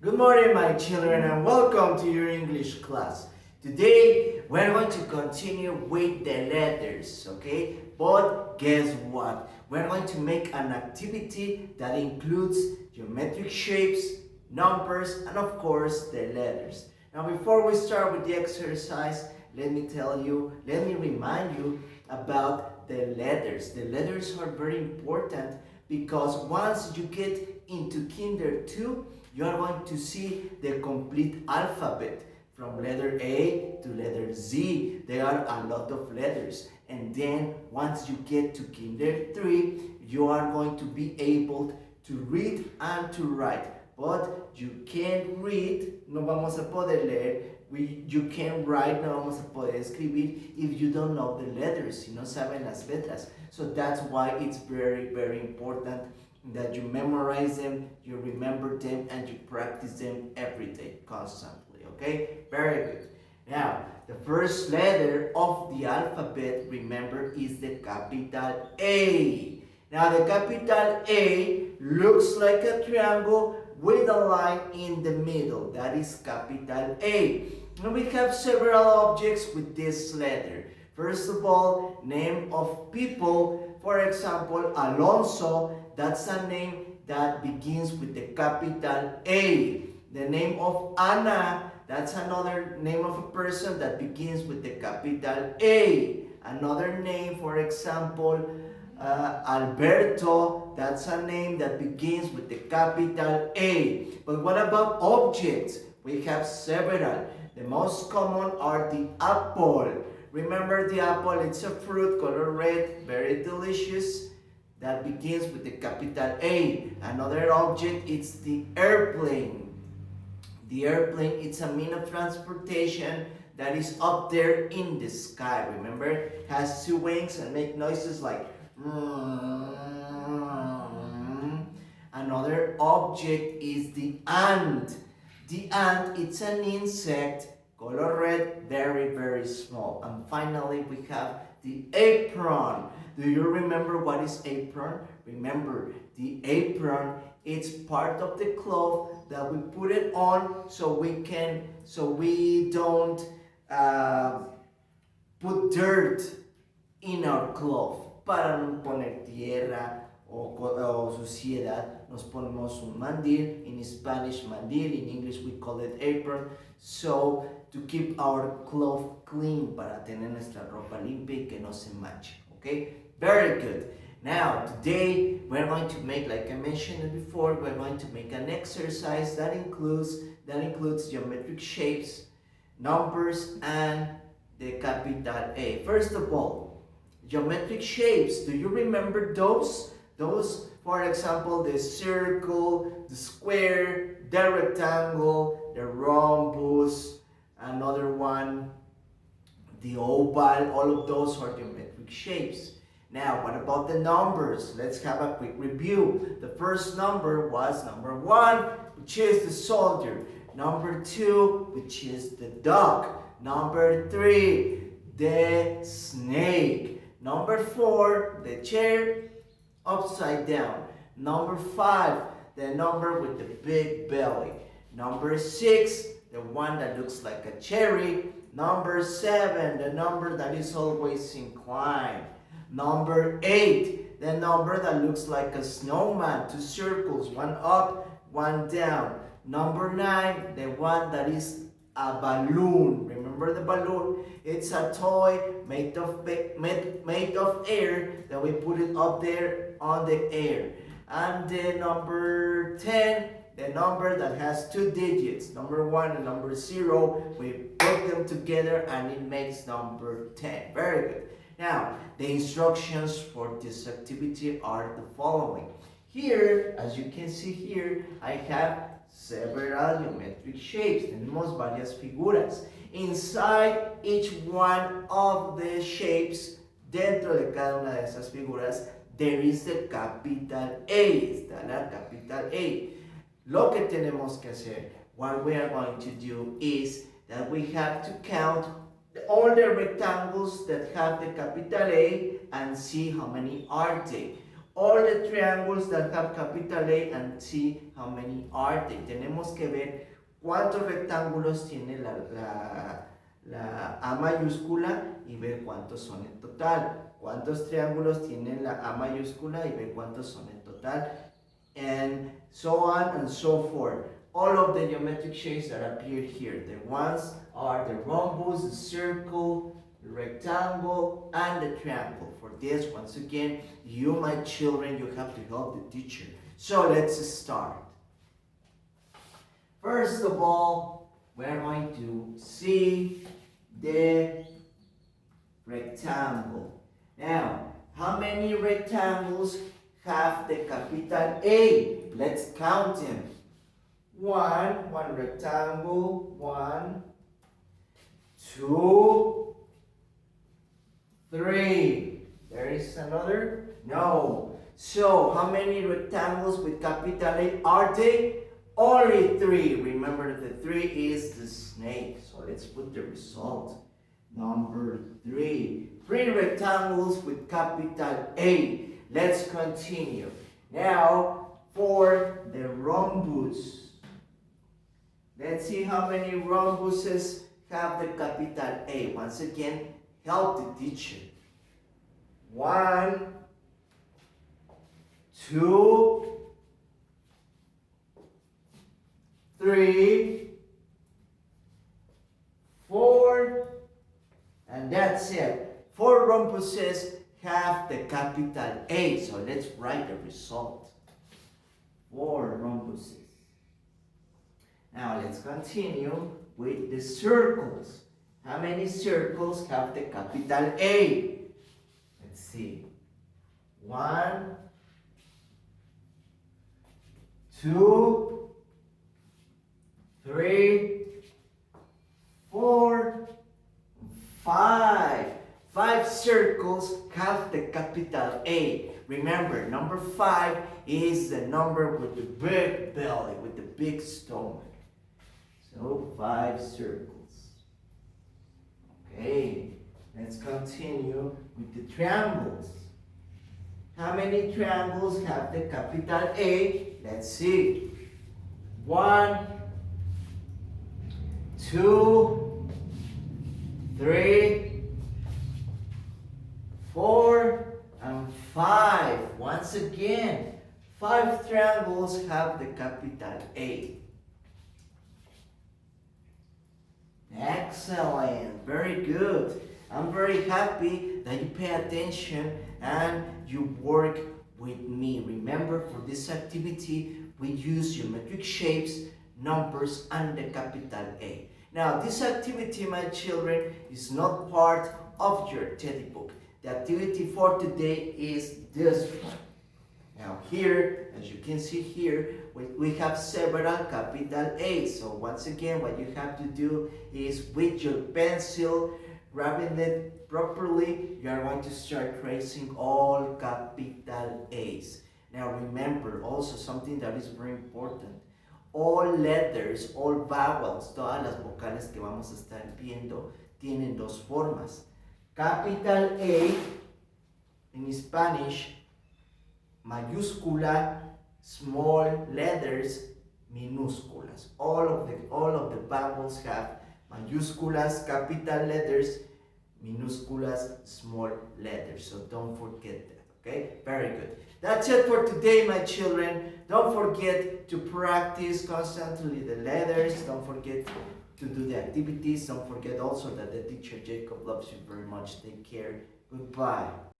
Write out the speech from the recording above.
Good morning, my children, and welcome to your English class. Today, we're going to continue with the letters, okay? But guess what? We're going to make an activity that includes geometric shapes, numbers, and of course, the letters. Now, before we start with the exercise, let me remind you about the letters. The letters are very important because once you get into Kinder 2, you are going to see the complete alphabet from letter A to letter Z. There are a lot of letters. And then once you get to Kinder 3, you are going to be able to read and to write. But you can't read, no vamos a poder leer, you can't write, no vamos a poder escribir if you don't know the letters, si no saben las letras. So that's why it's very, very important that you memorize them, you remember them, and you practice them every day, constantly, okay? Very good. Now, the first letter of the alphabet, remember, is the capital A. Now, the capital A looks like a triangle with a line in the middle. That is capital A. And we have several objects with this letter. First of all, name of people. For example, Alonso. That's a name that begins with the capital A. The name of Ana, that's another name of a person that begins with the capital A. Another name, for example, Alberto, that's a name that begins with the capital A. But what about objects? We have several. The most common are the apple. Remember the apple, it's a fruit, color red, very delicious, that begins with the capital A. Another object is the airplane. The airplane, it's a means of transportation that is up there in the sky. Remember, it has two wings and make noises like Another object is the ant. The ant, it's an insect, color red, very, very small. And finally, we have the apron. Do you remember what is apron? Remember, the apron, it's part of the cloth that we put it on so we don't put dirt in our cloth. Para no poner tierra o suciedad, nos ponemos un mandil. In Spanish, mandil. In English, we call it apron. So, to keep our cloth clean, para tener nuestra ropa limpia y que no se manche. Okay? Very good. Now, today, we're going to make, like I mentioned before, we're going to make an exercise that includes geometric shapes, numbers, and the capital A. First of all, geometric shapes. Do you remember those? Those, for example, the circle, the square, the rectangle, the rhombus, another one, the oval. All of those are geometric shapes. Now, what about the numbers? Let's have a quick review. The first number was number 1, which is the soldier. Number 2, which is the dog. Number 3, the snake. Number 4, the chair upside down. Number 5, the number with the big belly. Number 6, the one that looks like a cherry. Number 7, the number that is always inclined. Number 8, the number that looks like a snowman, 2 circles, one up, one down. Number 9, the one that is a balloon. Remember the balloon? It's a toy made of air that we put it up there on the air. And the number 10, the number that has 2 digits, number 1 and number 0, we put them together and it makes number 10. Very good. Now, the instructions for this activity are the following. Here, as you can see here, I have several geometric shapes. Tenemos varias figuras. Inside each one of the shapes, dentro de cada una de esas figuras, there is the capital A. Está la capital A. Lo que tenemos que hacer, what we are going to do is that we have to count all the rectangles that have the capital A and see how many are they. all the triangles that have capital A and see how many are they. Tenemos que ver cuántos rectángulos tiene la A mayúscula y ver cuántos son en total. Cuántos triángulos tiene la A mayúscula y ver cuántos son en total. And so on and so forth. All of the geometric shapes that appeared here. The ones are the rhombus, the circle, the rectangle, and the triangle. For this, once again, you, my children, you have to help the teacher. So let's start. First of all, we're going to see the rectangle. Now, how many rectangles have the capital A? Let's count them. One rectangle, 1, 2, 3. There is another? No. So, how many rectangles with capital A are they? Only 3. Remember, the 3 is the snake. So, let's put the result. Number 3. 3 rectangles with capital A. Let's continue. Now, for the rhombus. Let's see how many rhombuses have the capital A. Once again, help the teacher. 1, 2, 3, 4, and that's it. 4 rhombuses have the capital A. So let's write the result. 4 rhombuses. Now let's continue with the circles. How many circles have the capital A? Let's see. 1, 2, 3, 4, 5. 5 circles have the capital A. Remember, number 5 is the number with the big belly, with the big stomach. So 5 circles. Okay, let's continue with the triangles. How many triangles have the capital A? Let's see. 1, 2, 3, 4, and 5. Once again, 5 triangles have the capital A. Excellent, very good. I'm very happy that you pay attention and you work with me. Remember, for this activity, we use geometric shapes, numbers, and the capital A. Now, this activity, my children, is not part of your teddy book. The activity for today is this one. Now here, as you can see here, we have several capital A's. So once again, what you have to do is with your pencil, grabbing it properly, you are going to start tracing all capital A's. Now remember also something that is very important. All letters, all vowels, todas las vocales que vamos a estar viendo tienen dos formas. Capital A in Spanish, mayúscula, small letters, minúsculas. All of the vowels have mayúsculas, capital letters, minúsculas, small letters. So don't forget that. Okay, very good. That's it for today, my children. Don't forget to practice constantly the letters. Don't forget to do the activities. Don't forget also that the teacher Jacob loves you very much. Take care. Goodbye.